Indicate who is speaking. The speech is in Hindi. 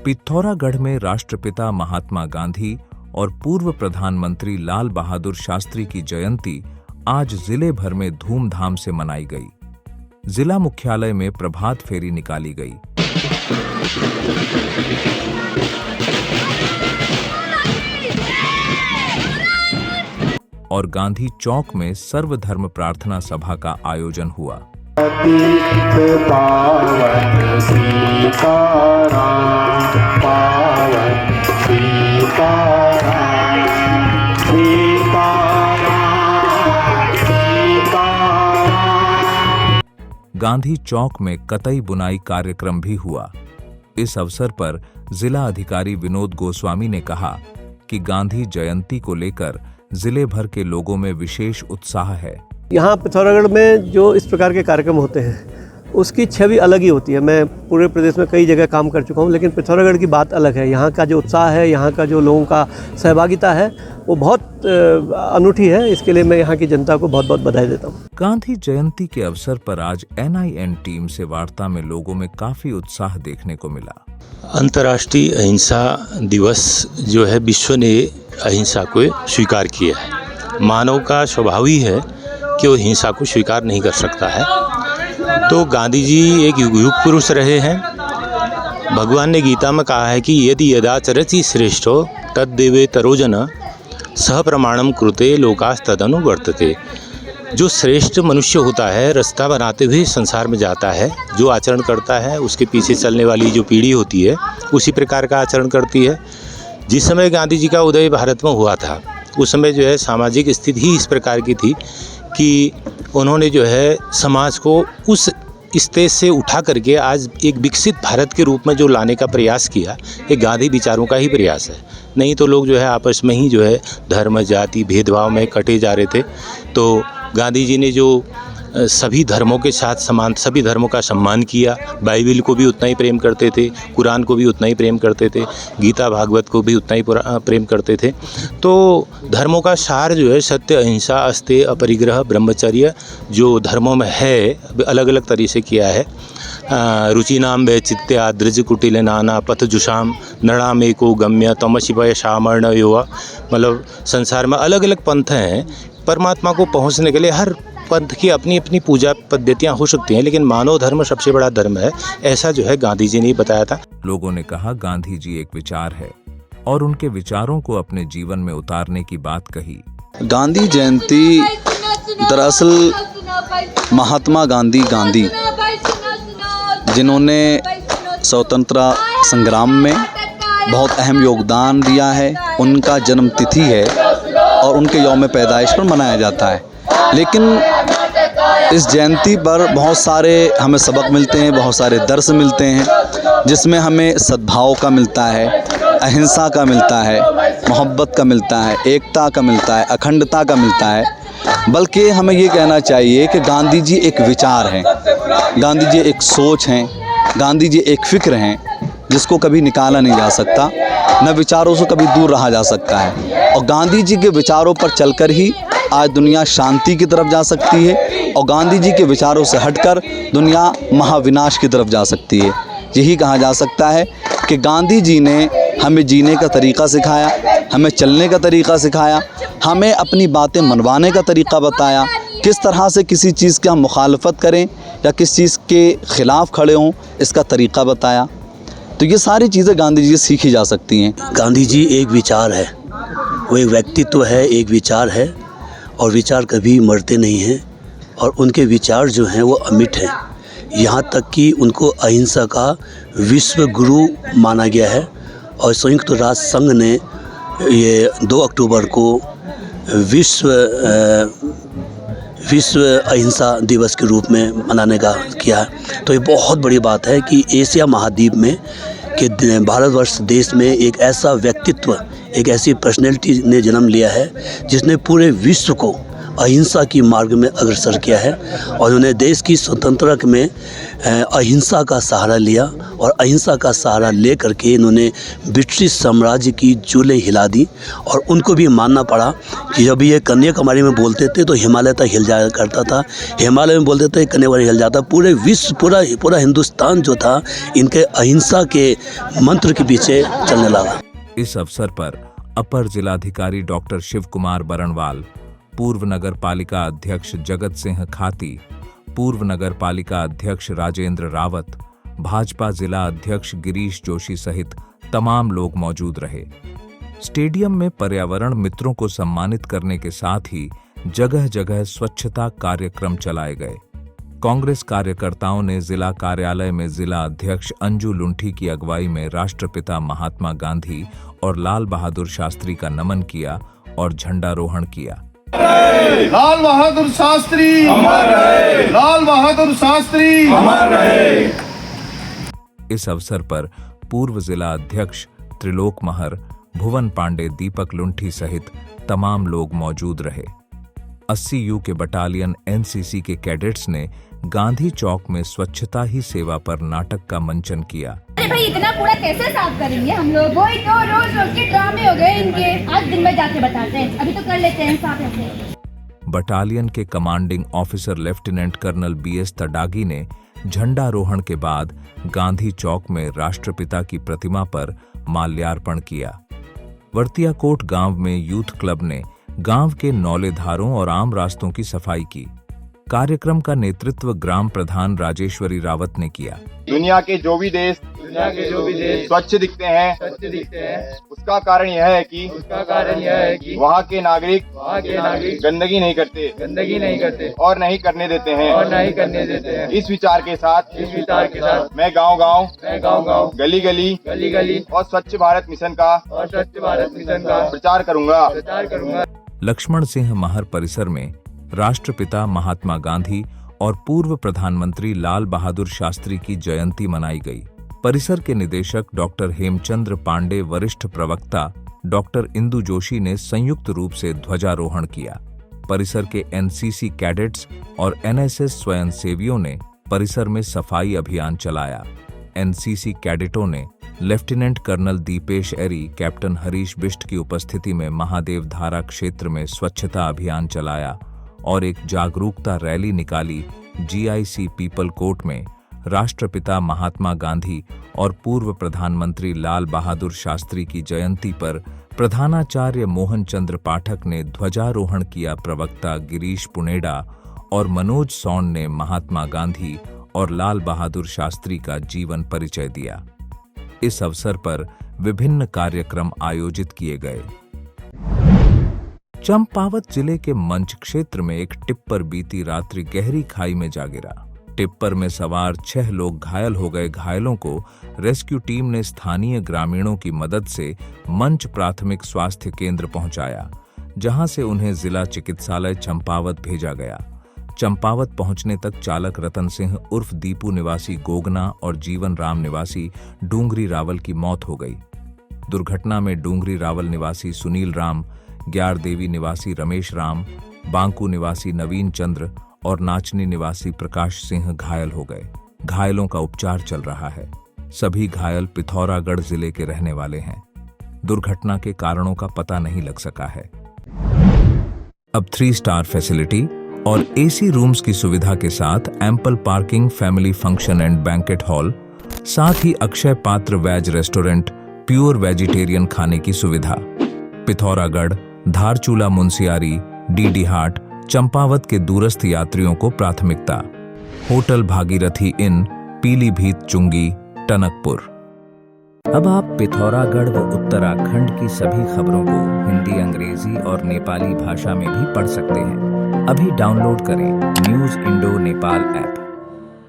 Speaker 1: पिथौरागढ़ में राष्ट्रपिता महात्मा गांधी और पूर्व प्रधानमंत्री लाल बहादुर शास्त्री की जयंती आज जिले भर में धूमधाम से मनाई गई। जिला मुख्यालय में प्रभात फेरी निकाली गई। और गांधी चौक में सर्वधर्म प्रार्थना सभा का आयोजन हुआ। गांधी चौक में कतई बुनाई कार्यक्रम भी हुआ। इस अवसर पर जिला अधिकारी विनोद गोस्वामी ने कहा कि गांधी जयंती को लेकर जिले भर के लोगों में विशेष उत्साह है।
Speaker 2: यहाँ पिथौरागढ़ में जो इस प्रकार के कार्यक्रम होते हैं उसकी छवि अलग ही होती है। मैं पूरे प्रदेश में कई जगह काम कर चुका हूँ, लेकिन पिथौरागढ़ की बात अलग है। यहाँ का जो उत्साह है, यहाँ का जो लोगों का सहभागिता है, वो बहुत अनूठी है। इसके लिए मैं यहाँ की जनता को बहुत बहुत बधाई देता हूँ।
Speaker 1: गांधी जयंती के अवसर पर आज NIN टीम से वार्ता में लोगों में काफी उत्साह देखने को मिला।
Speaker 3: अंतर्राष्ट्रीय अहिंसा दिवस जो है, विश्व ने अहिंसा को स्वीकार किया है। मानव का स्वभाव ही है कि वो हिंसा को स्वीकार नहीं कर सकता है। तो गांधी जी एक युग पुरुष रहे हैं। भगवान ने गीता में कहा है कि यदि यदाचरति श्रेष्ठो तद्देवे तरोजन सह प्रमाणम कृते लोकास्तदनुवर्तते। जो श्रेष्ठ मनुष्य होता है, रास्ता बनाते हुए संसार में जाता है, जो आचरण करता है उसके पीछे चलने वाली जो पीढ़ी होती है उसी प्रकार का आचरण करती है। जिस समय गांधी जी का उदय भारत में हुआ था, उस समय जो है सामाजिक स्थिति ही इस प्रकार की थी कि उन्होंने जो है समाज को उस स्टेज से उठा करके आज एक विकसित भारत के रूप में जो लाने का प्रयास किया, ये गांधी विचारों का ही प्रयास है। नहीं तो लोग जो है आपस में ही जो है धर्म जाति भेदभाव में कटे जा रहे थे। तो गांधी जी ने जो सभी धर्मों के साथ समान, सभी धर्मों का सम्मान किया। बाइबिल को भी उतना ही प्रेम करते थे, कुरान को भी उतना ही प्रेम करते थे, गीता भागवत को भी उतना ही प्रेम करते थे। तो धर्मों का सार जो है सत्य, अहिंसा, अस्तेय, अपरिग्रह, ब्रह्मचर्य जो धर्मों में है, अलग अलग तरीके से किया है। रुचिनाम वैचित्या द्रज कुटिल नाना पथ जुषाम नृणाम एको गम्य तमशिवय शामर्ण युवा। मतलब संसार में अलग अलग पंथ हैं। परमात्मा को पहुंचने के लिए हर पंथ की अपनी अपनी पूजा पद्धतियां हो सकती हैं, लेकिन मानव धर्म सबसे बड़ा धर्म है, ऐसा जो है गांधी जी ने बताया था।
Speaker 1: लोगों ने कहा गांधी जी एक विचार है और उनके विचारों को अपने जीवन में उतारने की बात कही।
Speaker 4: गांधी जयंती दरअसल महात्मा गांधी जिन्होंने स्वतंत्रता संग्राम में बहुत अहम योगदान दिया है, उनका जन्म तिथि है और उनके यौम पैदाइश पर मनाया जाता है। लेकिन इस जयंती पर बहुत सारे हमें सबक मिलते हैं, बहुत सारे दर्स मिलते हैं, जिसमें हमें सद्भाव का मिलता है, अहिंसा का मिलता है, मोहब्बत का मिलता है, एकता का मिलता है, अखंडता का मिलता है। बल्कि हमें ये कहना चाहिए कि गांधी जी एक विचार हैं, गांधी जी एक सोच हैं, गांधी जी एक फ़िक्र हैं जिसको कभी निकाला नहीं जा सकता, न विचारों से कभी दूर रहा जा सकता है। और गांधी जी के विचारों पर चलकर ही आज दुनिया शांति की तरफ जा सकती है और गांधी जी के विचारों से हटकर दुनिया महाविनाश की तरफ जा सकती है। यही कहा जा सकता है कि गांधी जी ने हमें जीने का तरीक़ा सिखाया, हमें चलने का तरीक़ा सिखाया, हमें अपनी बातें मनवाने का तरीक़ा बताया, किस तरह से किसी चीज़ की हम मुखालफत करें या किस चीज़ के ख़िलाफ़ खड़े हों, इसका तरीक़ा बताया। तो ये सारी चीज़ें गांधी जी से सीखी जा सकती हैं।
Speaker 5: गांधी जी एक विचार है, वो एक व्यक्तित्व है, एक विचार है और विचार कभी मरते नहीं हैं और उनके विचार जो हैं वो अमिट हैं। यहाँ तक कि उनको अहिंसा का विश्व गुरु माना गया है और संयुक्त राष्ट्र संघ ने ये 2 अक्टूबर को विश्व अहिंसा दिवस के रूप में मनाने का किया है। तो ये बहुत बड़ी बात है कि एशिया महाद्वीप में कि भारतवर्ष देश में एक ऐसा व्यक्तित्व, एक ऐसी पर्सनैलिटी ने जन्म लिया है जिसने पूरे विश्व को अहिंसा की मार्ग में अग्रसर किया है और उन्होंने देश की स्वतंत्रता में अहिंसा का सहारा लिया और अहिंसा का सहारा ले करके इन्होंने ब्रिटिश साम्राज्य की जूलें हिला दी। और उनको भी मानना पड़ा कि जब ये कन्याकुमारी में बोलते थे तो हिमालय तक हिल जाया करता था, हिमालय में बोलते थे कन्याकुमारी हिल जाता। पूरे विश्व, पूरा हिंदुस्तान जो था इनके अहिंसा के मंत्र के पीछे चलने लगा।
Speaker 1: इस अवसर पर अपर जिलाधिकारी डॉक्टर शिव कुमार बरणवाल, पूर्व नगर पालिका अध्यक्ष जगत सिंह खाती, पूर्व नगर पालिका अध्यक्ष राजेंद्र रावत, भाजपा जिला अध्यक्ष गिरीश जोशी सहित तमाम लोग मौजूद रहे। स्टेडियम में पर्यावरण मित्रों को सम्मानित करने के साथ ही जगह जगह स्वच्छता कार्यक्रम चलाए गए। कांग्रेस कार्यकर्ताओं ने जिला कार्यालय में जिला अध्यक्ष अंजू लुंठी की अगुवाई में राष्ट्रपिता महात्मा गांधी और लाल बहादुर शास्त्री का नमन किया और झंडारोहण किया।
Speaker 6: लाल बहादुर शास्त्री अमर रहे, लाल बहादुर शास्त्री अमर रहे।
Speaker 1: इस अवसर पर पूर्व जिला अध्यक्ष त्रिलोक महर, भुवन पांडे, दीपक लुंठी सहित तमाम लोग मौजूद रहे। 80 यू के बटालियन एनसीसी के कैडेट्स ने गांधी चौक में स्वच्छता ही सेवा पर नाटक का मंचन किया।
Speaker 7: अरे भाई, इतना कूड़ा कैसे साफ करेंगे हम लोग? वही तो रोज के ड्रामे हो गए इनके। आज दिन में जाके बताते हैं, अभी तो कर लेते हैं साफ ऐसे।
Speaker 1: बटालियन के commanding officer lieutenant colonel BS Tadagi ने झंडारोहण के बाद गांधी चौक में राष्ट्रपिता की प्रतिमा पर माल्यार्पण किया। वर्तियाकोट गांव में यूथ क्लब ने गांव के नौलेधारों और आम रास्तों की सफाई की। कार्यक्रम का नेतृत्व ग्राम प्रधान राजेश्वरी रावत ने किया।
Speaker 6: दुनिया के जो भी देश स्वच्छ दिखते हैं, उसका कारण यह है कि वहाँ के नागरिक गंदगी नहीं करते और नहीं करने देते हैं। इस विचार के साथ मैं गांव-गांव, गली-गली और स्वच्छ भारत मिशन का प्रचार करूंगा।
Speaker 1: लक्ष्मण सिंह महर परिसर में राष्ट्रपिता महात्मा गांधी और पूर्व प्रधानमंत्री लाल बहादुर शास्त्री की जयंती मनाई गई। परिसर के निदेशक डॉक्टर हेमचंद्र पांडे, वरिष्ठ प्रवक्ता डॉक्टर इंदु जोशी ने संयुक्त रूप से ध्वजारोहण किया। परिसर के एनसीसी कैडेट्स और एनएसएस स्वयंसेवियों ने परिसर में सफाई अभियान चलाया। एनसीसी कैडेटों ने लेफ्टिनेंट कर्नल दीपेश एरी, कैप्टन हरीश बिष्ट की उपस्थिति में महादेव धारा क्षेत्र में स्वच्छता अभियान चलाया और एक जागरूकता रैली निकाली। जीआईसी पीपल कोर्ट में राष्ट्रपिता महात्मा गांधी और पूर्व प्रधानमंत्री लाल बहादुर शास्त्री की जयंती पर प्रधानाचार्य मोहन चंद्र पाठक ने ध्वजारोहण किया। प्रवक्ता गिरीश पुनेडा और मनोज सौन ने महात्मा गांधी और लाल बहादुर शास्त्री का जीवन परिचय दिया। इस अवसर पर विभिन्न कार्यक्रम आयोजित किए गए। चंपावत जिले के मंच क्षेत्र में एक टिप्पर बीती रात्रि गहरी खाई में जा गिरा। टिप्पर में सवार 6 लोग घायल हो गए। घायलों को रेस्क्यू टीम ने स्थानीय ग्रामीणों की मदद से मंच प्राथमिक स्वास्थ्य केंद्र पहुंचाया, जहां से उन्हें जिला चिकित्सालय चंपावत भेजा गया। चंपावत पहुंचने तक चालक रतन सिंह उर्फ दीपू निवासी गोगना और जीवन राम निवासी डूंगरी रावल की मौत हो गई। दुर्घटना में डूंगरी रावल निवासी सुनील राम, ग्यार देवी निवासी रमेश राम, बांकू निवासी नवीन चंद्र और नाचनी निवासी प्रकाश सिंह घायल हो गए। घायलों का उपचार चल रहा है। सभी घायल पिथौरागढ़ जिले के रहने वाले हैं। दुर्घटना के कारणों का पता नहीं लग सका है। अब 3 स्टार फैसिलिटी और एसी रूम्स की सुविधा के साथ ample parking, family function and banquet hall, साथ ही अक्षय पात्र वेज रेस्टोरेंट, प्योर वेजिटेरियन खाने की सुविधा। पिथौरागढ़, धारचूला, मुंसियारी, डीडी हाट, चंपावत के दूरस्थ यात्रियों को प्राथमिकता। होटल भागीरथी इन, पीलीभीत, चुंगी, टनकपुर। अब आप पिथौरागढ़ व उत्तराखंड की सभी खबरों को हिंदी, अंग्रेजी और नेपाली भाषा में भी पढ़ सकते हैं। अभी डाउनलोड करें न्यूज़ इंडो नेपाल ऐप।